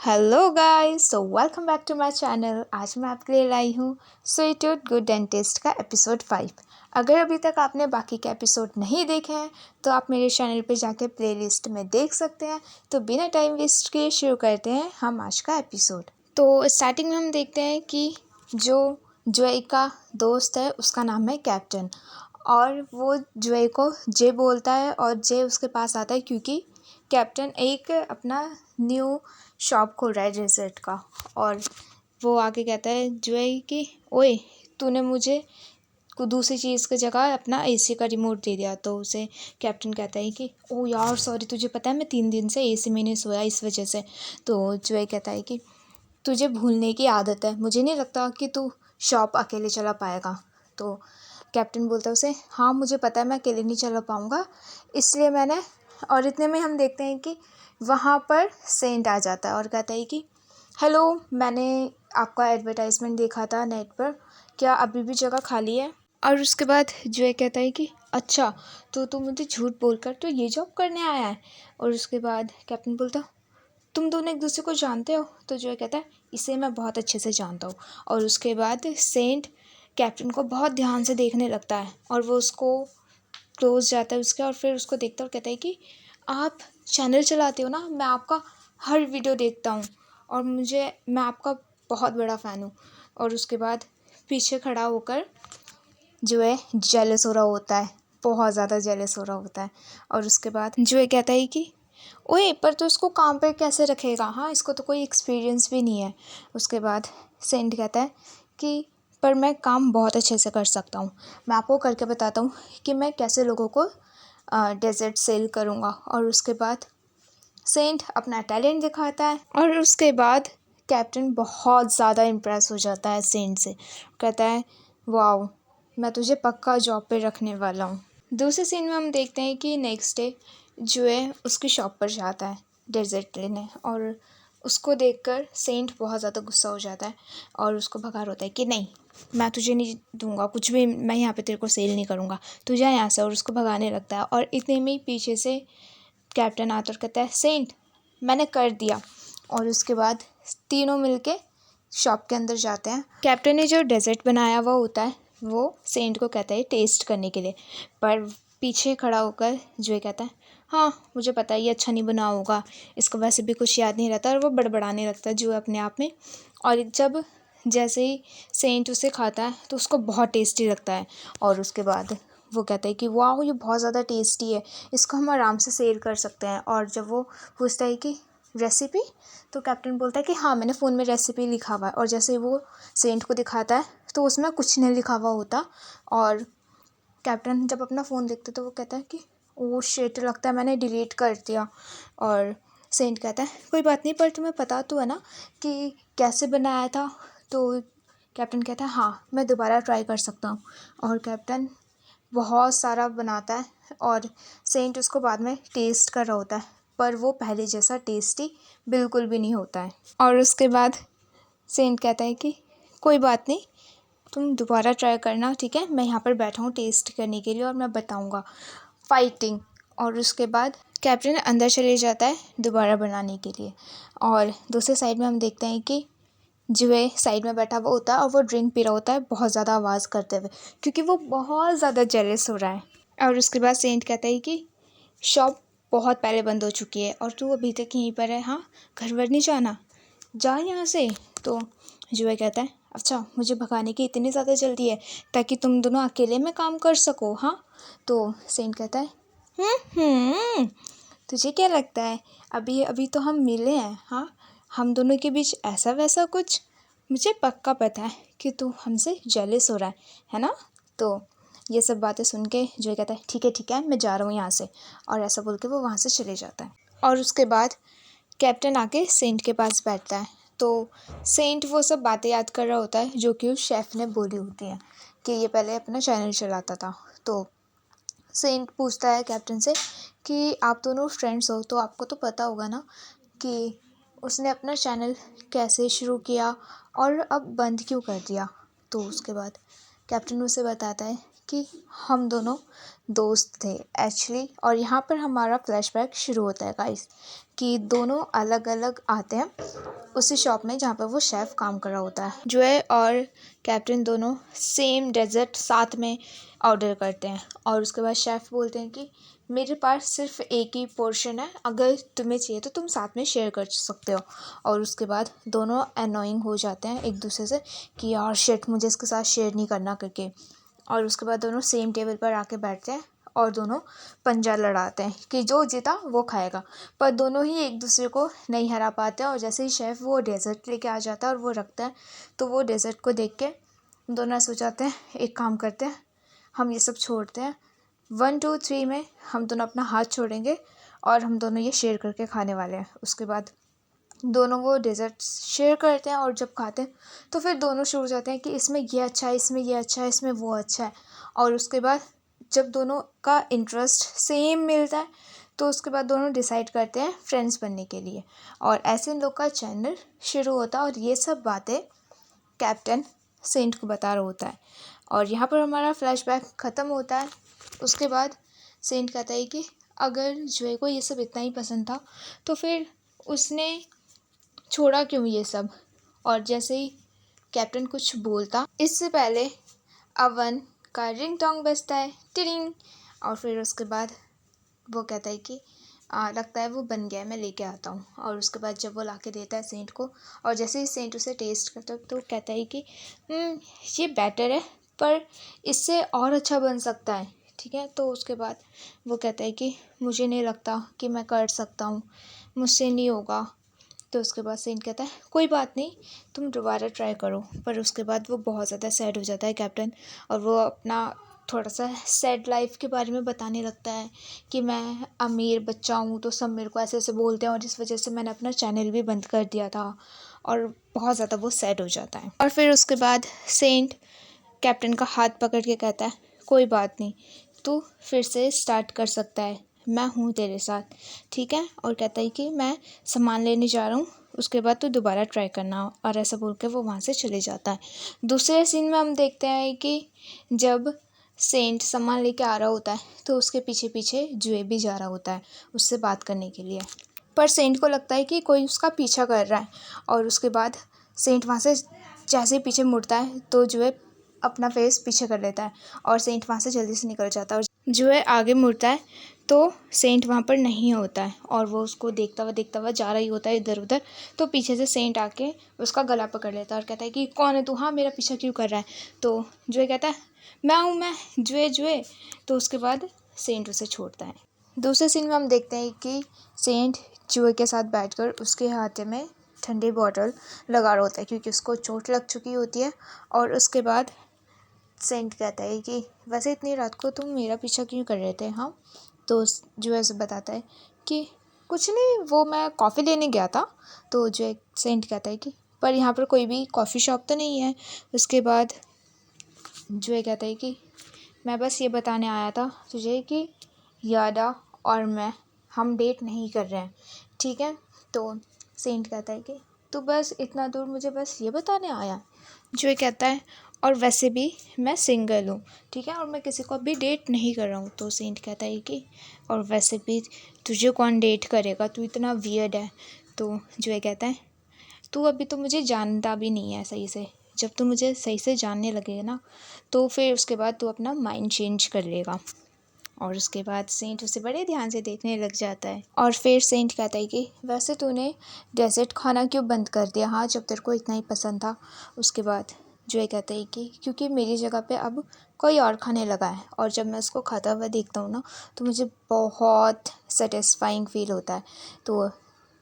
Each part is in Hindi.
Hello guys, so welcome back to my channel. आज मैं आपके लिए लाई हूँ स्वीट गुड एंड टेस्ट का एपिसोड 5। अगर अभी तक आपने बाकी के एपिसोड नहीं देखे हैं तो आप मेरे चैनल पे जाके प्लेलिस्ट में देख सकते हैं। तो बिना टाइम वेस्ट किए शुरू करते हैं हम आज का एपिसोड। तो स्टार्टिंग में हम देखते हैं कि जो जय का दोस्त है उसका नाम है कैप्टन, और वो जय को जे बोलता है और जे उसके पास आता है क्योंकि कैप्टन एक अपना न्यू शॉप खोल रहा है डेजर्ट का। और वो आके कहता है जय कि ओए, तूने मुझे दूसरी चीज़ की जगह अपना एसी का रिमोट दे दिया। तो उसे कैप्टन कहता है कि ओ यार सॉरी, तुझे पता है मैं 3 दिन से एसी में नहीं सोया इस वजह से। तो जय कहता है कि तुझे भूलने की आदत है, मुझे नहीं लगता कि तू शॉप अकेले चला पाएगा। तो कैप्टन बोलता है उसे, हाँ मुझे पता है मैं अकेले नहीं चला पाऊँगा, इसलिए मैंने। और इतने में हम देखते हैं कि वहाँ पर सेंट आ जाता है और कहता है कि हेलो, मैंने आपका एडवर्टाइजमेंट देखा था नेट पर, क्या अभी भी जगह खाली है? और उसके बाद जो ये कहता है कि अच्छा, तो तू मुझे झूठ बोलकर तो ये जॉब करने आया है। और उसके बाद कैप्टन बोलता, तुम दोनों एक दूसरे को जानते हो? तो जो कहता है इसे मैं बहुत अच्छे से जानता हूँ। और उसके बाद सेंट कैप्टन को बहुत ध्यान से देखने लगता है और वो उसको क्लोज जाता है उसके, और फिर उसको देखता है और कहता है कि आप चैनल चलाते हो ना, मैं आपका हर वीडियो देखता हूँ और मैं आपका बहुत बड़ा फ़ैन हूँ। और उसके बाद पीछे खड़ा होकर जो है जेलस हो रहा होता है, बहुत ज़्यादा जेलस हो रहा होता है। और उसके बाद जो है कहता है कि ओए, पर तो इसको काम पे कैसे रखेगा, हाँ इसको तो कोई एक्सपीरियंस भी नहीं है। उसके बाद सेंट कहता है कि पर मैं काम बहुत अच्छे से कर सकता हूँ, मैं आपको करके बताता हूँ कि मैं कैसे लोगों को डेजर्ट सेल करूँगा। और उसके बाद सेंट अपना टैलेंट दिखाता है और उसके बाद कैप्टन बहुत ज़्यादा इम्प्रेस हो जाता है सेंट से। कहता है वाओ, मैं तुझे पक्का जॉब पे रखने वाला हूँ। दूसरे सीन में हम देखते हैं कि नेक्स्ट डे जो है उसकी शॉप पर जाता है डेजर्ट लेने, और उसको देखकर सेंट बहुत ज़्यादा गुस्सा हो जाता है और उसको भगा होता है कि नहीं, मैं तुझे नहीं दूंगा कुछ भी, मैं यहाँ पे तेरे को सेल नहीं करूँगा, तू जा यहाँ से। और उसको भगाने लगता है और इतने में ही पीछे से कैप्टन आता और कहता है सेंट, मैंने कर दिया। और उसके बाद तीनों मिलके शॉप के अंदर जाते हैं। कैप्टन ने जो डेजर्ट बनाया हुआ होता है वो सेंट को कहता है टेस्ट करने के लिए, पर पीछे खड़ा होकर जो कहता है हाँ मुझे पता है ये अच्छा नहीं बना होगा, इसको वैसे भी कुछ याद नहीं रहता, और वो बड़बड़ाने लगता है जो अपने आप में। और जब जैसे ही सेंट उसे खाता है तो उसको बहुत टेस्टी लगता है। और उसके बाद वो कहता है कि वाह ये बहुत ज़्यादा टेस्टी है, इसको हम आराम से सेल कर सकते हैं। और जब वो पूछता है कि रेसिपी, तो कैप्टन बोलता है कि हाँ मैंने फ़ोन में रेसिपी लिखा हुआ है। और जैसे वो सेंट को दिखाता है तो उसमें कुछ नहीं लिखा हुआ होता। और कैप्टन जब अपना फ़ोन देखता है तो वो कहता है कि ओह शिट, लगता है मैंने डिलीट कर दिया। और सेंट कहता है कोई बात नहीं, पर तुम्हें पता तो है ना कि कैसे बनाया था? तो कैप्टन कहता है हाँ मैं दोबारा ट्राई कर सकता हूँ। और कैप्टन बहुत सारा बनाता है और सेंट उसको बाद में टेस्ट कर रहा होता है, पर वो पहले जैसा टेस्टी बिल्कुल भी नहीं होता है। और उसके बाद सेंट कहता है कि कोई बात नहीं, तुम दोबारा ट्राई करना, ठीक है, मैं यहाँ पर बैठा हूँ टेस्ट करने के लिए और मैं बताऊँगा फाइटिंग। और उसके बाद कैप्टन अंदर चले जाता है दोबारा बनाने के लिए। और दूसरे साइड में हम देखते हैं कि जो है साइड में बैठा हुआ होता है और वो ड्रिंक पी रहा होता है बहुत ज़्यादा आवाज़ करते हुए, क्योंकि वो बहुत ज़्यादा जेलस हो रहा है। और उसके बाद सेंट कहता है कि शॉप बहुत पहले बंद हो चुकी है और तू अभी तक यहीं पर है, हाँ घर वर नहीं जाना, जा यहाँ से। तो जो है कहता है अच्छा मुझे भगाने की इतनी ज़्यादा जल्दी है ताकि तुम दोनों अकेले में काम कर सको, हाँ? तो सेंट कहता है हम्म, तुझे क्या लगता है अभी अभी तो हम मिले हैं, हाँ हम दोनों के बीच ऐसा वैसा कुछ, मुझे पक्का पता है कि तू हमसे जेलस हो रहा है ना? तो ये सब बातें सुन के जो कहता है ठीक है मैं जा रहा हूँ यहाँ से। और ऐसा बोल के वो वहाँ से चले जाता है। और उसके बाद कैप्टन आके सेंट के पास बैठता है। तो सेंट वो सब बातें याद कर रहा होता है जो कि उस शेफ़ ने बोली होती हैं कि ये पहले अपना चैनल चलाता था। तो सेंट पूछता है कैप्टन से कि आप दोनों फ्रेंड्स हो तो आपको तो पता होगा ना कि उसने अपना चैनल कैसे शुरू किया और अब बंद क्यों कर दिया। तो उसके बाद कैप्टन उसे बताता है कि हम दोनों दोस्त थे एक्चुअली। और यहाँ पर हमारा फ्लैशबैक शुरू होता है गाइस, कि दोनों अलग अलग आते हैं उसी शॉप में जहाँ पर वो शेफ़ काम कर रहा होता है। जॉय और कैप्टन दोनों सेम डेज़र्ट साथ में ऑर्डर करते हैं और उसके बाद शेफ़ बोलते हैं कि मेरे पास सिर्फ एक ही पोर्शन है, अगर तुम्हें चाहिए तो तुम साथ में शेयर कर सकते हो। और उसके बाद दोनों अनोइंग हो जाते हैं एक दूसरे से कि यार शिट, मुझे इसके साथ शेयर नहीं करना करके। और उसके बाद दोनों सेम टेबल पर आके बैठते हैं और दोनों पंजा लड़ाते हैं कि जो जीता वो खाएगा। पर दोनों ही एक दूसरे को नहीं हरा पाते हैं और जैसे ही शेफ़ वो डेज़र्ट लेके आ जाता है और वो रखता है तो वो डेज़र्ट को देख के दोनों ऐसे हो जाते हैं, एक काम करते हैं, हम ये सब छोड़ते हैं, 1 2 3 में हम दोनों अपना हाथ छोड़ेंगे और हम दोनों ये शेयर करके खाने वाले हैं। उसके बाद दोनों वो डेज़र्ट शेयर करते हैं और जब खाते हैं तो फिर दोनों शुरू हो जाते हैं कि इसमें ये अच्छा है, इसमें ये अच्छा है, इसमें वो अच्छा है। और उसके बाद जब दोनों का इंटरेस्ट सेम मिलता है तो उसके बाद दोनों डिसाइड करते हैं फ्रेंड्स बनने के लिए और ऐसे इन लोग का चैनल शुरू होता है। और ये सब बातें कैप्टन सेंट को बता रहा होता है और यहाँ पर हमारा फ्लैशबैक ख़त्म होता है। उसके बाद सेंट कहता है कि अगर जॉय को ये सब इतना ही पसंद था तो फिर उसने छोड़ा क्यों ये सब। और जैसे ही कैप्टन कुछ बोलता इससे पहले अवन का रिंग टोंग बजता है, टिरिंग। और फिर उसके बाद वो कहता है कि लगता है वो बन गया है, मैं लेके आता हूँ। और उसके बाद जब वो लाके देता है सेंट को और जैसे ही सेंट उसे टेस्ट करता है तो कहता है कि ये बेटर है पर इससे और अच्छा बन सकता है, ठीक है। तो उसके बाद वो कहता है कि मुझे नहीं लगता कि मैं कर सकता हूँ, मुझसे नहीं होगा। तो उसके बाद सेंट कहता है कोई बात नहीं, तुम दोबारा ट्राई करो। पर उसके बाद वो बहुत ज़्यादा सैड हो जाता है कैप्टन और वो अपना थोड़ा सा सैड लाइफ के बारे में बताने लगता है कि मैं अमीर बच्चा हूँ तो सब मेरे को ऐसे ऐसे बोलते हैं और इस वजह से मैंने अपना चैनल भी बंद कर दिया था। और बहुत ज़्यादा वो सैड हो जाता है और फिर उसके बाद सेंट कैप्टन का हाथ पकड़ के कहता है कोई बात नहीं, तू फिर से स्टार्ट कर सकता है, मैं हूँ तेरे साथ, ठीक है। और कहता है कि मैं सामान लेने जा रहा हूँ, उसके बाद तू दोबारा ट्राई करना। और ऐसा बोल के वो वहाँ से चले जाता है। दूसरे सीन में हम देखते हैं कि जब सेंट सामान लेके आ रहा होता है तो उसके पीछे पीछे जॉय भी जा रहा होता है उससे बात करने के लिए। पर सेंट को लगता है कि कोई उसका पीछा कर रहा है और उसके बाद सेंट वहाँ से जैसे ही पीछे मुड़ता है तो जॉय अपना फेस पीछे कर लेता है और सेंट वहाँ से जल्दी से निकल जाता है। और जॉय आगे मुड़ता है तो सेंट वहाँ पर नहीं होता है और वो उसको देखता हुआ जा रहा ही होता है इधर उधर। तो पीछे से सेंट आके उसका गला पकड़ लेता है और कहता है कि कौन है तू, हाँ मेरा पीछा क्यों कर रहा है। तो जॉय कहता है मैं हूँ, मैं जॉय। तो उसके बाद सेंट उसे छोड़ता है। दूसरे सीन में हम देखते हैं कि सेंट जॉय के साथ बैठकर उसके हाथ में ठंडी बॉटल लगा रहा होता है क्योंकि उसको चोट लग चुकी होती है। और उसके बाद सेंट कहता है कि वैसे इतनी रात को तुम मेरा पीछा क्यों कर रहे थे, हाँ। तो जो ऐसे बताता है कि कुछ नहीं, वो मैं कॉफ़ी लेने गया था। तो जो सेंट कहता है कि पर यहाँ पर कोई भी कॉफ़ी शॉप तो नहीं है। उसके बाद जो कहता है कि मैं बस ये बताने आया था तुझे कि यादा और मैं हम डेट नहीं कर रहे हैं, ठीक है। तो सेंट कहता है कि तू बस इतना दूर मुझे बस ये बताने आया। जो कहता है और वैसे भी मैं सिंगल हूँ, ठीक है, और मैं किसी को अभी डेट नहीं कर रहा हूँ। तो सेंट कहता है कि और वैसे भी तुझे कौन डेट करेगा, तू इतना वियर्ड है। तो जो कहता है तू अभी तो मुझे जानता भी नहीं है सही से, जब तू मुझे सही से जानने लगेगा ना तो फिर उसके बाद तू अपना माइंड चेंज कर लेगा। और उसके बाद सेंट उसे बड़े ध्यान से देखने लग जाता है और फिर सेंट कहता है कि वैसे तूने डेजर्ट खाना क्यों बंद कर दिया, हाँ, जब तेरे को इतना ही पसंद था। उसके बाद जो कहता है कि क्योंकि मेरी जगह पे अब कोई और खाने लगा है और जब मैं उसको खाता हुआ देखता हूँ ना तो मुझे बहुत सेटिस्फाइंग फील होता है। तो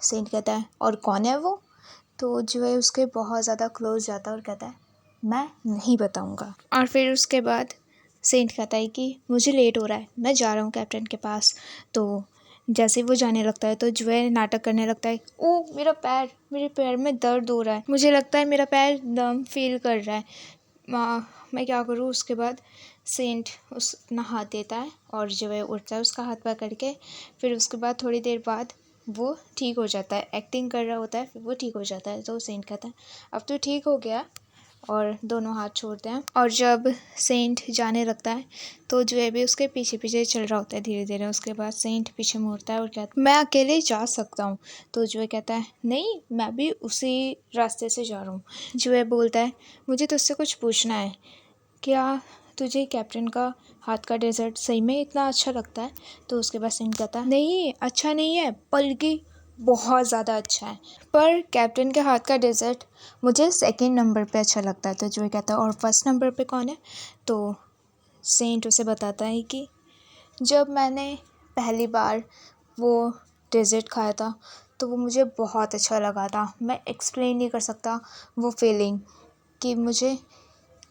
सेंट कहता है और कौन है वो। तो जो है उसके बहुत ज़्यादा क्लोज जाता है और कहता है मैं नहीं बताऊँगा। और फिर उसके बाद सेंट कहता है कि मुझे लेट हो रहा है, मैं जा रहा हूँ कैप्टन के पास। तो जैसे वो जाने लगता है तो जो है नाटक करने लगता है, ओ मेरा पैर, मेरे पैर में दर्द हो रहा है, मुझे लगता है मेरा पैर नम फील कर रहा है, मैं क्या करूँ। उसके बाद सेंट उस अपना हाथ देता है और जो है उठता है उसका हाथ पकड़ के। फिर उसके बाद थोड़ी देर बाद वो ठीक हो जाता है, एक्टिंग कर रहा होता है, फिर वो ठीक हो जाता है। तो सेंट कहता है अब तो ठीक हो गया, और दोनों हाथ छोड़ते हैं। और जब सेंट जाने लगता है तो जुए भी उसके पीछे पीछे चल रहा होता है धीरे धीरे। उसके बाद सेंट पीछे मुड़ता है और कहता है मैं अकेले जा सकता हूँ। तो जुए कहता है नहीं, मैं भी उसी रास्ते से जा रहा हूँ। जुए बोलता है मुझे तुझसे कुछ पूछना है, क्या तुझे कैप्टन का हाथ का डेजर्ट सही में इतना अच्छा लगता है? तो उसके बाद सेंट कहता है नहीं, अच्छा नहीं है, बल्कि बहुत ज़्यादा अच्छा है, पर कैप्टन के हाथ का डेजर्ट मुझे सेकंड नंबर पे अच्छा लगता है। तो जो कहता है और फर्स्ट नंबर पे कौन है? तो सेंट उसे बताता है कि जब मैंने पहली बार वो डेजर्ट खाया था तो वो मुझे बहुत अच्छा लगा था। मैं एक्सप्लेन नहीं कर सकता वो फीलिंग कि मुझे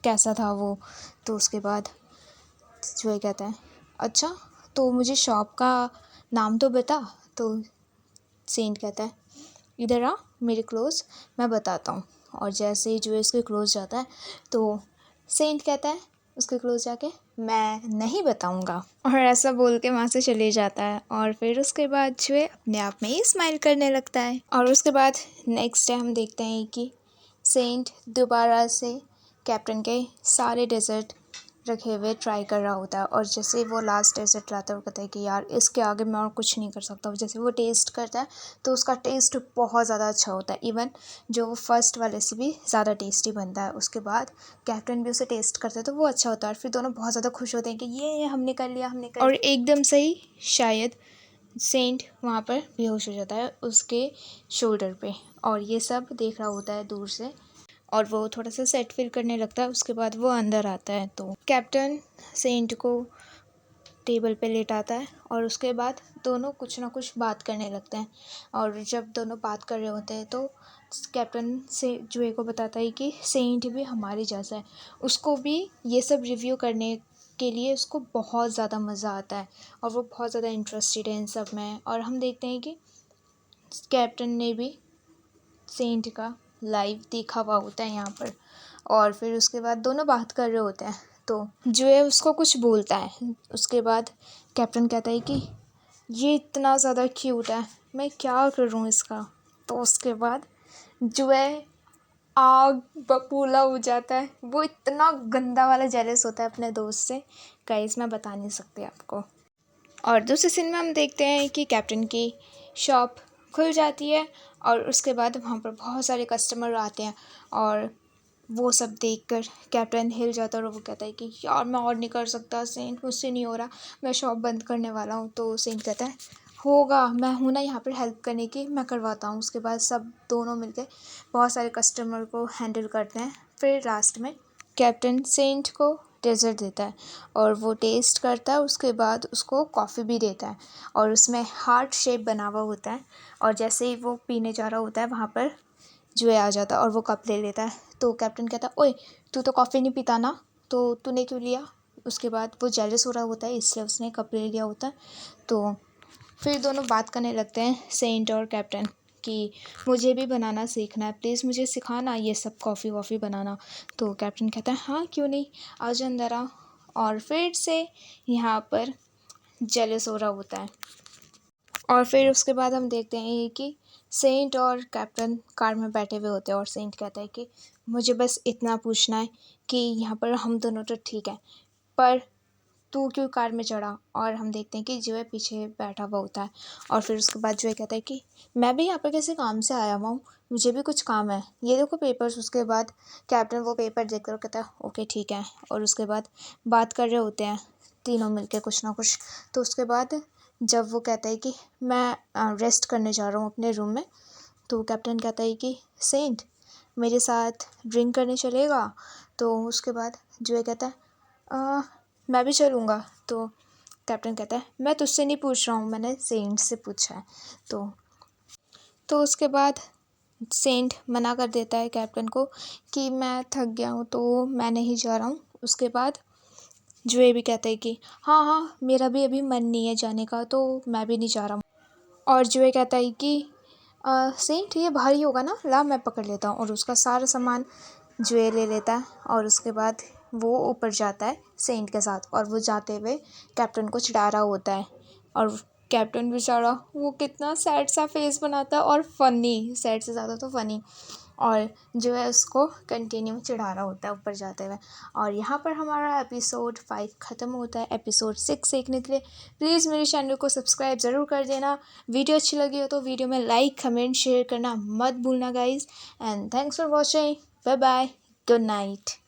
कैसा था वो। तो उसके बाद जो कहता है अच्छा, तो मुझे शॉप का नाम तो बता। तो सेंट कहता है इधर आ मेरे क्लोज, मैं बताता हूँ। और जैसे ही जो उसके क्लोज जाता है तो सेंट कहता है उसके क्लोज जाके मैं नहीं बताऊँगा, और ऐसा बोल के वहाँ से चले जाता है। और फिर उसके बाद जो अपने आप में ही स्माइल करने लगता है। और उसके बाद नेक्स्ट डे हम देखते हैं कि सेंट दोबारा से कैप्टन के सारे डेजर्ट रखे हुए ट्राई कर रहा होता है। और जैसे वो लास्ट डेजर्ट लाता है वो कहता है कि यार इसके आगे मैं और कुछ नहीं कर सकता। जैसे वो टेस्ट करता है तो उसका टेस्ट बहुत ज़्यादा अच्छा होता है, इवन जो वो फर्स्ट वाले से भी ज़्यादा टेस्टी बनता है। उसके बाद कैप्टन भी उसे टेस्ट करता है तो वो अच्छा होता है। और फिर दोनों बहुत ज़्यादा खुश होते हैं कि ये हमने कर लिया, हमने कर लिया। और एकदम से ही शायद सेंट वहाँ पर बेहोश हो जाता है उसके शोल्डर पे, और ये सब देख रहा होता है दूर से। और वो थोड़ा सा सेट फील करने लगता है। उसके बाद वो अंदर आता है तो कैप्टन सेंट को टेबल पे लेटाता है और उसके बाद दोनों कुछ ना कुछ बात करने लगते हैं। और जब दोनों बात कर रहे होते हैं तो कैप्टन से जुए को बताता है कि सेंट भी हमारे जैसा है, उसको भी ये सब रिव्यू करने के लिए उसको बहुत ज़्यादा मज़ा आता है और वो बहुत ज़्यादा इंटरेस्टेड है इन सब में। और हम देखते हैं कि कैप्टन ने भी सेंट का लाइव देखा हुआ होता है यहाँ पर। और फिर उसके बाद दोनों बात कर रहे होते हैं तो जो है उसको कुछ बोलता है। उसके बाद कैप्टन कहता है कि ये इतना ज़्यादा क्यूट है, मैं क्या करूँ इसका। तो उसके बाद जो है आग बबूला हो जाता है। वो इतना गंदा वाला जेलस होता है अपने दोस्त से, गाइस मैं बता नहीं सकती आपको। और दूसरे सीन में हम देखते हैं कि कैप्टन की शॉप खुल जाती है और उसके बाद वहाँ पर बहुत सारे कस्टमर आते हैं। और वो सब देखकर कैप्टन हिल जाता है और वो कहता है कि यार मैं और नहीं कर सकता सेंट, मुझसे नहीं हो रहा, मैं शॉप बंद करने वाला हूँ। तो सेंट कहता है होगा, मैं हूँ ना यहाँ पर हेल्प करने की, मैं करवाता हूँ। उसके बाद सब दोनों मिलकर बहुत सारे कस्टमर को हैंडल करते हैं। फिर लास्ट में कैप्टन सेंट को डेजर्ट देता है और वो टेस्ट करता है। उसके बाद उसको कॉफ़ी भी देता है और उसमें हार्ट शेप बना हुआ होता है। और जैसे ही वो पीने जा रहा होता है वहाँ पर जुए आ जाता है और वो कप ले लेता है। तो कैप्टन कहता है ओए तू तो कॉफ़ी नहीं पीता ना, तो तूने क्यों लिया? उसके बाद वो जेलस हो रहा होता है इसलिए उसने कप ले लिया होता है। तो फिर दोनों बात करने लगते हैं सेंट और कैप्टन कि मुझे भी बनाना सीखना है, प्लीज़ मुझे सिखाना ये सब कॉफ़ी वॉफ़ी बनाना। तो कैप्टन कहता है हाँ क्यों नहीं, आज अंदर आ। और फिर से यहाँ पर जेलस हो रहा होता है। और फिर उसके बाद हम देखते हैं कि सेंट और कैप्टन कार में बैठे हुए होते हैं और सेंट कहता है कि मुझे बस इतना पूछना है कि यहाँ पर हम दोनों तो ठीक है, पर तू क्यों कार में चढ़ा? और हम देखते हैं कि जो है पीछे बैठा हुआ होता है। और फिर उसके बाद जो है कहता है कि मैं भी यहाँ पर किसी काम से आया हुआ हूँ, मुझे भी कुछ काम है, ये देखो पेपर्स। उसके बाद कैप्टन वो पेपर देख कर कहता है ओके ठीक है। और उसके बाद बात कर रहे होते हैं तीनों मिलके कुछ ना कुछ। तो उसके बाद जब वो कहता है कि मैं रेस्ट करने जा रहा हूँ अपने रूम में, तो कैप्टन कहता है कि सेंट मेरे साथ ड्रिंक करने चलेगा? तो उसके बाद जो है कहता है मैं भी चलूँगा। तो कैप्टन कहता है मैं तुझसे नहीं पूछ रहा हूँ, मैंने सेंट से पूछा है। तो उसके बाद सेंट मना कर देता है कैप्टन को कि मैं थक गया हूँ तो मैं नहीं जा रहा हूँ। उसके बाद जुए भी कहता है कि हाँ हाँ मेरा भी अभी मन नहीं है जाने का, तो मैं भी नहीं जा रहा हूँ। और जुए कहता है कि सेंट ये भारी होगा ना, ला मैं पकड़ लेता हूँ। और उसका सारा सामान जुए ले लेता है और उसके बाद वो ऊपर जाता है सेंट के साथ। और वो जाते हुए कैप्टन को चिढ़ा रहा होता है। और कैप्टन बेचारा वो कितना सैड सा फेस बनाता है, और फनी, सैड से ज़्यादा तो फनी। और जो है उसको कंटिन्यू चढ़ा रहा होता है ऊपर जाते हुए। और यहाँ पर हमारा एपिसोड 5 ख़त्म होता है। एपिसोड 6 देखने के लिए प्लीज़ मेरे चैनल को सब्सक्राइब ज़रूर कर देना। वीडियो अच्छी लगी हो तो वीडियो में लाइक कमेंट शेयर करना मत भूलना guys. And thanks for watching. Bye bye. Good night.